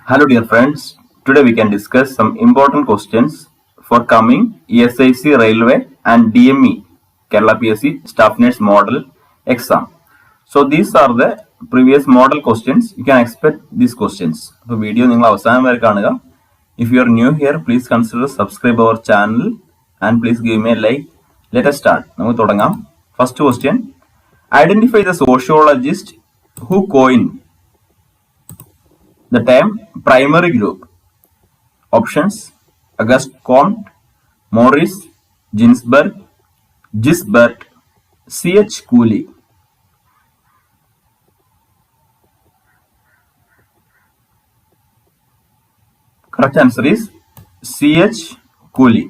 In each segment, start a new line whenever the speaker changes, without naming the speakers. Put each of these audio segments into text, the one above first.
Hello dear friends, today we can discuss some important questions for coming ESIC Railway and DME Kerala PSC Staff Nurse Model exam. So these are the previous model questions. You can expect these questions. So video നിങ്ങൾ അവസാനം വരെ കാണുക. If you are new here, please consider subscribe our channel and please give me a like. Let us start. നമുക്ക് തുടങ്ങാം. First question. Identify the sociologist who coined the term primary group. Options: Auguste Comte, Maurice Gisbert, C.H. Cooley. Correct answer is C.H. Cooley.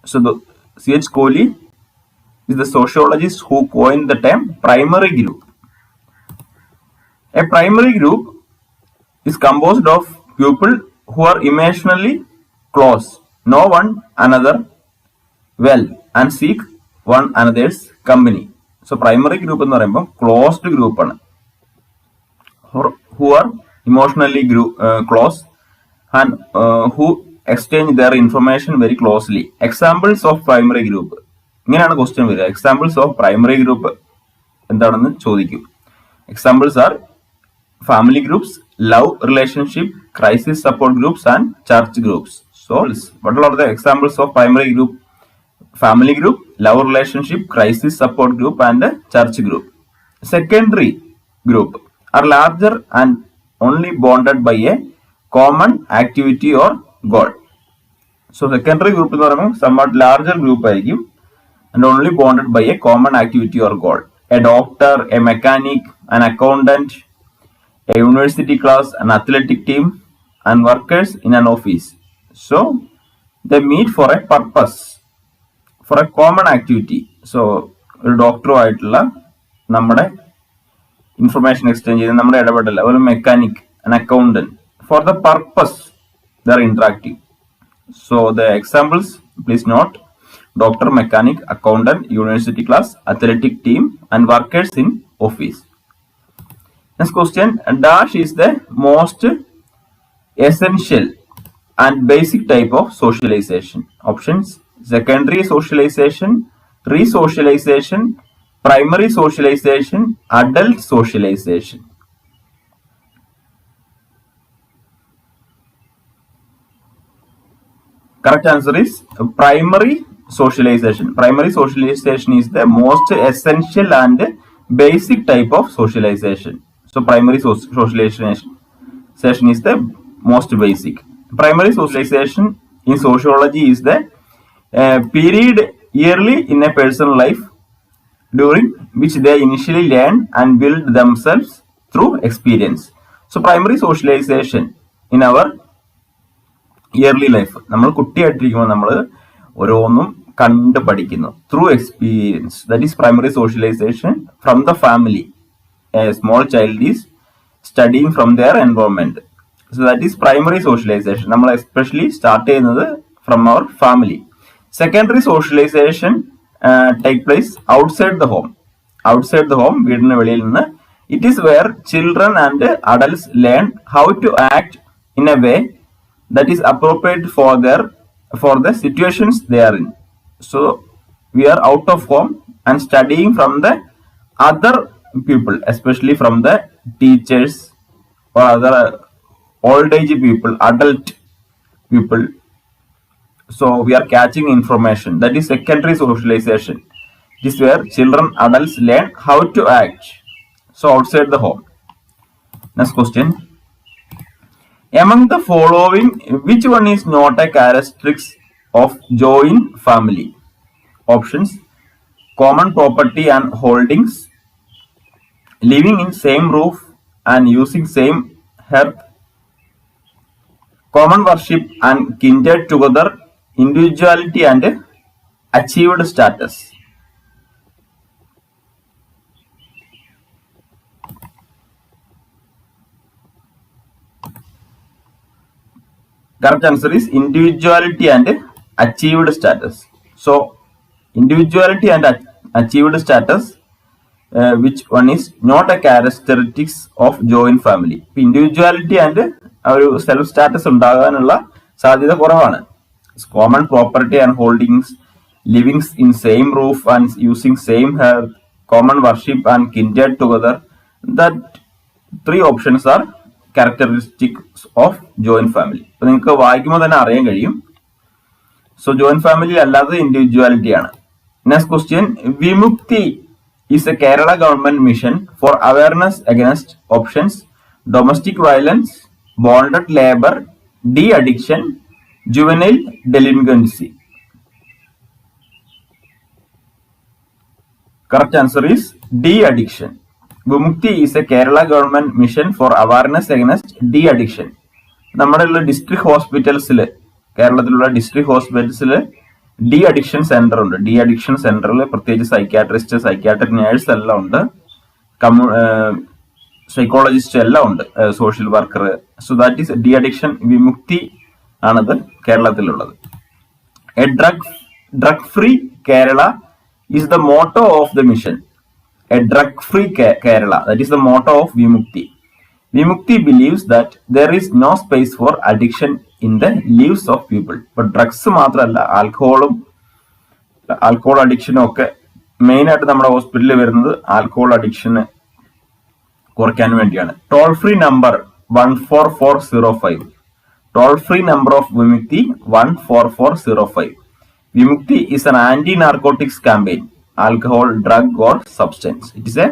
So the C.H. Cooley is the sociologist who coined the term primary group. A primary group is composed of people who are emotionally close, know one another well, and seek one another's company. So primary group എന്ന് പറയുമ്പോൾ closed group ആണ്. Who are emotionally close and who exchange their information very closely. Examples of primary group. ഇങ്ങനെയാണ് question വരിക. Examples of primary group എന്താണെന്ന് ചോദിക്കും. Examples are family groups, love relationship, crisis support groups, and church groups. So what are the examples of primary group? Family group, love relationship, crisis support group, and church group. Secondary group are larger and only bonded by a common activity or goal. So secondary group എന്ന് പറയുമ്പോൾ somewhat larger group ആയിരിക്കും and only bonded by a common activity or goal. A doctor, a mechanic, an accountant, a university class, an athletic team, and workers in an office. So they meet for a purpose, for a common activity. So ഒരു ഡോക്ടറുമായിട്ടുള്ള നമ്മുടെ information exchange ചെയ്ത് നമ്മുടെ ഇടപെടൽ, ഒരു mechanic, an accountant, for the purpose they are interacting. So the examples, please note: doctor, mechanic, accountant, university class, athletic team, and workers in office. Next question, dash is the most essential and basic type of socialization. Options: secondary socialization, re-socialization, primary socialization, adult socialization. Correct answer is primary socialization. Primary socialization is the most essential and basic type of socialization. So primary socialization is the most basic. Primary socialization in sociology is the period yearly in a person's life during which they initially learn and build themselves through experience. So primary socialization in our early life, നമ്മൾ കുട്ടിയായിട്ടിരിക്കുമ്പോൾ നമ്മൾ ഓരോന്നും കണ്ട് പഠിക്കുന്നു through experience. That is primary socialization from the family. A small child is studying from their environment. So that is primary socialization. നമ്മൾ especially start ചെയ്യുന്നത് from our family. Secondary socialization take place outside the home. Outside the home, വീടിന് വെളിയിൽ നിന്ന്. It is where children and adults learn how to act in a way that is appropriate for the situations they are in. So we are out of home and studying from the other people, especially from the teachers or other old age people, adult people. So we are catching information. That is secondary socialization. It is where children, adults learn how to act. So outside the home. Next question. Among the following, which one is not a characteristic of joint family? Options: common property and holdings, living in same roof and using same hearth, common worship and kindred together, individuality and achieved status. Correct answer is individuality and achieved status. So individuality and achieved status, which one is not a characteristics of joint family? Individuality and ആ ഒരു self status ഉണ്ടാകാനുള്ള സാധ്യത കുറവാണ്. Common property and holdings, livings in same roof and using same hair, common worship and kinded together. That 3 options are characteristics of joint family. അപ്പൊ നിങ്ങൾക്ക് വായിക്കുമ്പോൾ തന്നെ അറിയാൻ കഴിയും. സോ ജോയിന്റ് ഫാമിലി അല്ലാതെ ഇൻഡിവിജ്വാലിറ്റി ആണ്. Next question, Vimukthi is a Kerala government mission for awareness against options domestic violence, bonded labour, de addiction, juvenile delinquency. Correct answer is D addiction. Vimukti is a Kerala government mission for awareness against D addiction. നമ്മുടെ district ഹോസ്പിറ്റൽസിൽ, കേരളത്തിലുള്ള district ഹോസ്പിറ്റൽസിൽ de addiction centre ഉണ്ട്. De addiction സെന്ററിൽ പ്രത്യേകിച്ച് psychiatrist, psychiatric nurse എല്ലാം ഉണ്ട്, psychologist എല്ലാം ഉണ്ട്, social worker. So that is de addiction. Vimukthi ആണത് കേരളത്തിലുള്ളത്. A drug free Kerala is the motto of the mission. A drug-free Kerala, that is the motto of Vimukti. Vimukti believes that there is no space for addiction in the lives of people. But drugs മാത്രമല്ല, alcohol അഡിക്ഷനും ഒക്കെ main ആയിട്ട് നമ്മുടെ ഹോസ്പിറ്റലിൽ വരുന്നത് alcohol അഡിക്ഷന് കുറയ്ക്കാൻ വേണ്ടിയാണ്. Toll free number 14405. Toll free number of Vimukti 14405. Vimukti is an anti-narcotics campaign, alcohol, drug or substance. It is a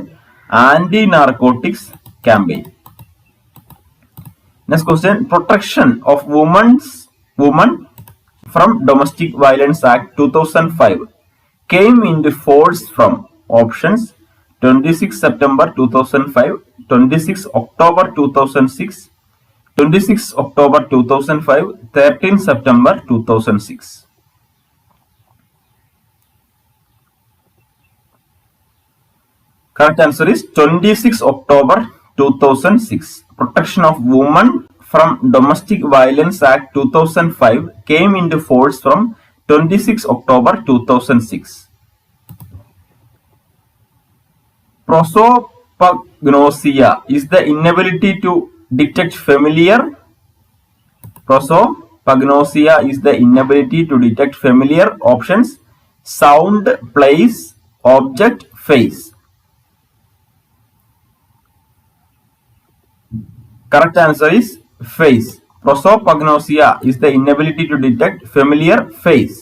anti-narcotics campaign. Next question, protection of women from Domestic Violence Act 2005 came into force from options 26 September 2005, 26 October 2006, 26 October 2005, 13 September 2006. Correct answer is 26 October 2006. Protection of Women from Domestic Violence Act 2005 came into force from 26 October 2006. Prosopagnosia is the inability to detect familiar. Prosopagnosia is the inability to detect familiar. Options: sound, place, object, face. Correct answer is face. Prosopagnosia is the inability to detect familiar face.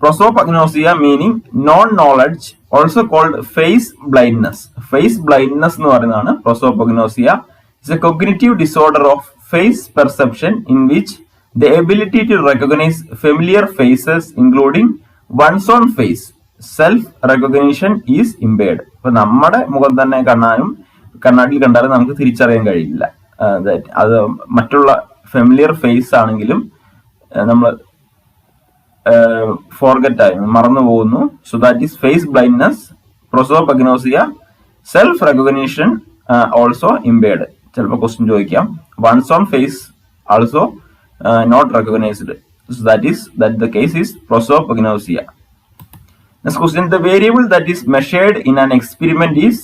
Prosopagnosia meaning non-knowledge, also called face blindness. Face blindness എന്ന് പറയുന്നതാണ് prosopagnosia. Is a cognitive disorder of face perception in which the ability to recognize familiar faces, including one's own face, self-recognition is impaired. അപ്പൊ നമ്മുടെ മുഖം തന്നെ കണ്ണാടിയിൽ കണ്ടാലും നമുക്ക് തിരിച്ചറിയാൻ കഴിയില്ല. അത് മറ്റുള്ള ഫെമിലിയർ ഫേസ് ആണെങ്കിലും നമ്മൾ ഫോർഗറ്റ് ആയി മറന്നു പോകുന്നു. So that is face blindness, prosopagnosia, self recognition also impaired. ചിലപ്പോൾ ക്വസ്റ്റ്യൻ ചോദിക്കാം, once own face also not recognized. So that the case is prosopagnosia. Next question, the variable that is measured in an experiment is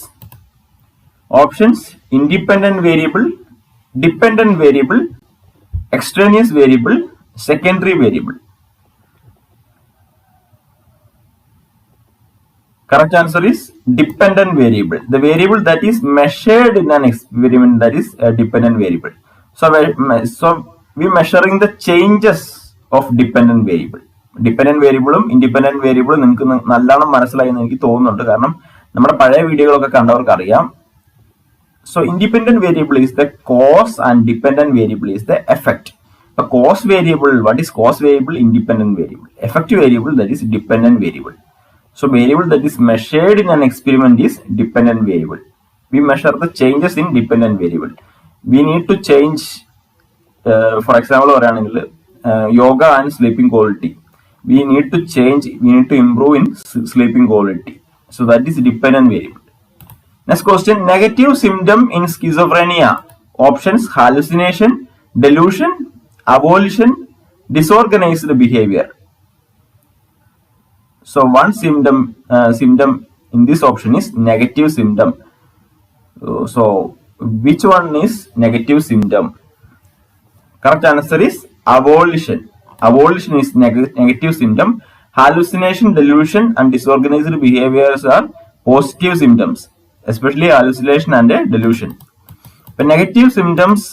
options: independent variable, dependent variable, extraneous variable, secondary variable. Correct answer is dependent variable. The variable that is measured in an experiment, that is a dependent variable. So we measuring the changes of dependent variable. Dependent വേരിയബിളും independent വേരിയബിളും നിങ്ങൾക്ക് നല്ലോണം മനസ്സിലായി എന്ന് എനിക്ക് തോന്നുന്നുണ്ട്. കാരണം നമ്മുടെ പഴയ വീഡിയോകളൊക്കെ കണ്ടവർക്ക് അറിയാം. So independent variable is the cause and dependent variable is the effect. A cause variable, what is cause variable? Independent variable. Effect variable, that is dependent variable. So variable that is measured in an experiment is dependent variable. We measure the changes in dependent variable. We need to change, for example, yoga and sleeping quality. We need to improve in sleeping quality. So that is dependent variable. Next question, negative symptom in schizophrenia. Options: hallucination, delusion, avolition, disorganized behavior. So one symptom in this option is negative symptom. So Which one is negative symptom? Correct answer is avolition. Avolition is negative symptom. Hallucination, delusion, and disorganized behaviors are positive symptoms, especially hallucination and delusion. ഇപ്പൊ negative symptoms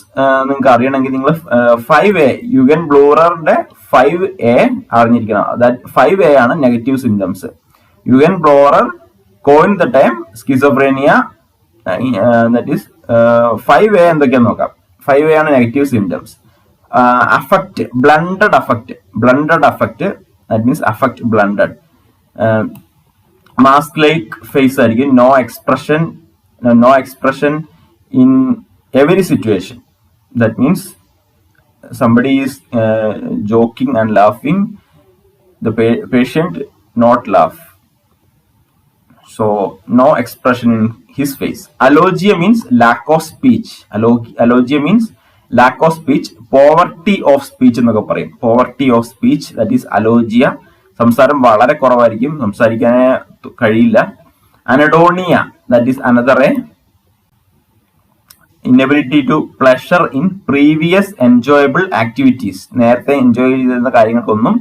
നിങ്ങൾക്ക് അറിയണമെങ്കിൽ നിങ്ങൾ 5A യുഗൻ ബ്ലൂററുടെ 5A അറിഞ്ഞിരിക്കണം. That 5A ആണ് negative symptoms. Eugen Bleuler coined the time schizophrenia. That is 5A എന്തൊക്കെയാന്ന് നോക്കാം. 5A ആണ് negative symptoms. Affect, blunted affect, that means affect blunted. Mask like face ആയിരിക്കും. No expression in every situation. That means somebody is joking and laughing, the patient not laugh, so no expression in his face. Alogia means lack of speech. Alogia means lack of speech. Poverty of speech എന്നൊക്കെ പറയും. Poverty of speech, that is alogia. സംസാരം വളരെ കുറവായിരിക്കും, സംസാരിക്കാൻ കഴിയില്ല. Anhedonia, that is another inability to pleasure in previous enjoyable activities. നേരത്തെ enjoy ചെയ്തിരുന്ന കാര്യങ്ങൾക്കൊന്നും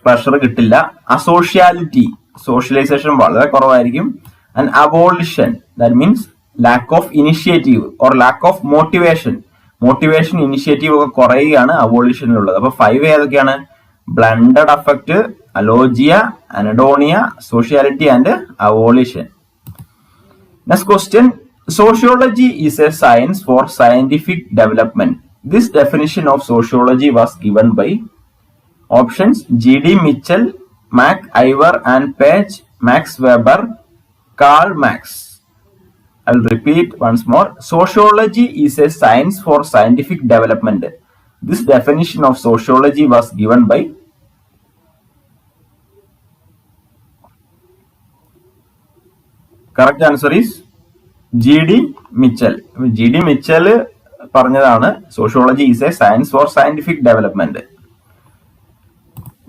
പ്ലഷർ കിട്ടില്ല. അസോഷ്യാലിറ്റി, സോഷ്യലൈസേഷൻ വളരെ കുറവായിരിക്കും. And avolition, that means lack of initiative or lack of motivation. Initiative ഒക്കെ കുറയുകയാണ് അബോളിഷനിലുള്ളത്. അപ്പൊ 5 ഏതൊക്കെയാണ്? Blunted affect, alogia, anhedonia, sociality and avolition. Next question. Sociology is a science for scientific development. This definition of sociology was given by options: G.D. Mitchell, Mac Ivor and Page, Max Weber, Karl Marx. I'll repeat once more. Sociology is a science for scientific development. This definition of sociology was given by correct answer is G.D. Mitchell. G.D. Mitchell പറഞ്ഞതാണ് sociology is a science for scientific development.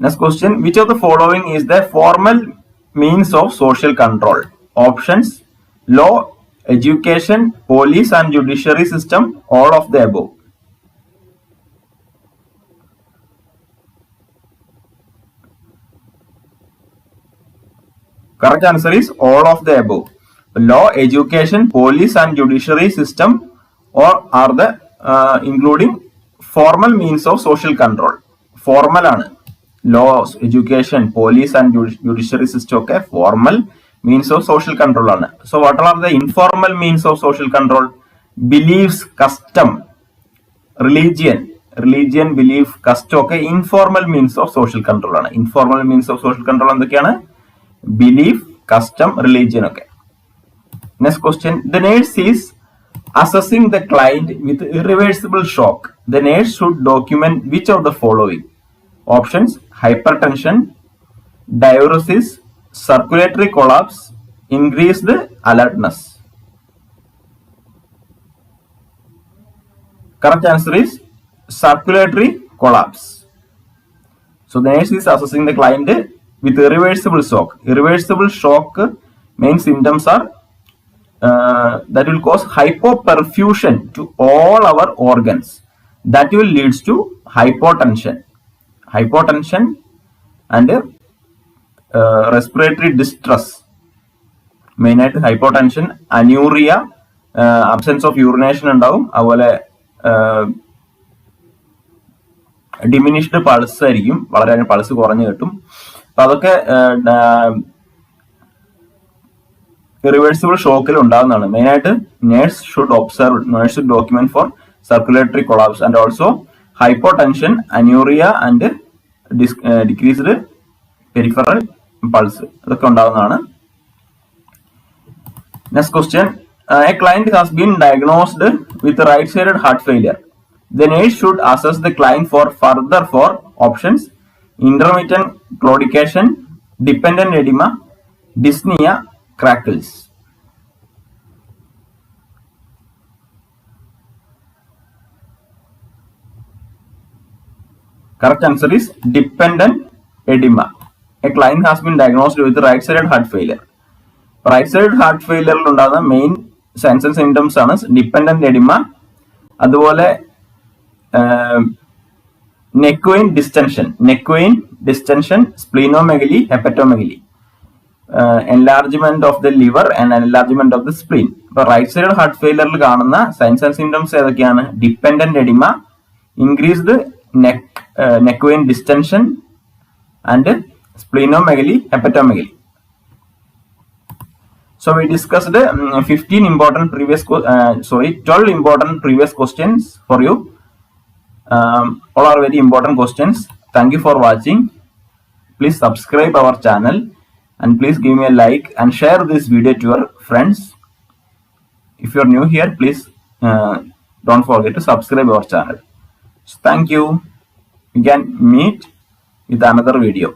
Next question. Which of the following is the formal means of social control? Options: law, education, police and judiciary system, all of the above. Correct answer is all of the above. Law, education, police and judiciary system or are the including formal means of social control. Formal ആണ്. Law, education, police and judiciary system ഒക്കെ formal means of social control ആണ്. So what are the informal means of social control? Beliefs, custom, religion, belief, custom ഒക്കെ informal means of social control ആണ്. Informal means of social control എന്തൊക്കെയാണ്? Belief, custom, religion ഒക്കെ. Next question. The nurse is assessing the client with irreversible shock. The nurse should document which of the following? Options: hypertension, diuresis, circulatory collapse, increased alertness. Correct answer is circulatory collapse. So the nurse is assessing the client with irreversible shock. Irreversible shock main symptoms are that will cause hypoperfusion to all our organs. That will leads to hypotension and respiratory distress. Main ആയിട്ട് hypotension, anuria, absence of urination ഉണ്ടാവും. അതുപോലെ diminished pulse ആയിരിക്കും, വളരെ pulse കുറഞ്ഞു കിട്ടും. അപ്പൊ അതൊക്കെ irreversible ഷോക്കിൽ ഉണ്ടാകുന്നതാണ്. മെയിൻ ആയിട്ട് nurse should document for circulatory collapse and also hypotension, anuria and decreased peripheral pulse, ഇതൊക്കെ ഉണ്ടാകുന്നതാണ്. Next question. A client has been diagnosed with right sided heart failure. The nurse should assess the client for options: intermittent claudication, dependent edema, dyspnea, crackles. Correct answer is dependent edema. A client has been diagnosed with right-sided heart failure. Right-sided heart failure ഉണ്ടാകുന്ന main signs and symptoms ആണ്. Dependent oedema, അതുപോലെ neck vein distension, splenomegaly, hepatomegaly, enlargement of the liver and enlargement of the spleen. ഇപ്പൊ right side heart ഫെയിലറിൽ കാണുന്ന signs and symptoms ഏതൊക്കെയാണ്? Dependent oedema, increased neck vein distension and splenomegaly, hepatomegaly. So we discussed 12 important previous questions for you. All are very important questions. Thank you for watching. Please subscribe our channel and please give me a like and share this video to your friends. If you are new here, please don't forget to subscribe our channel. So thank you. We can meet with another video.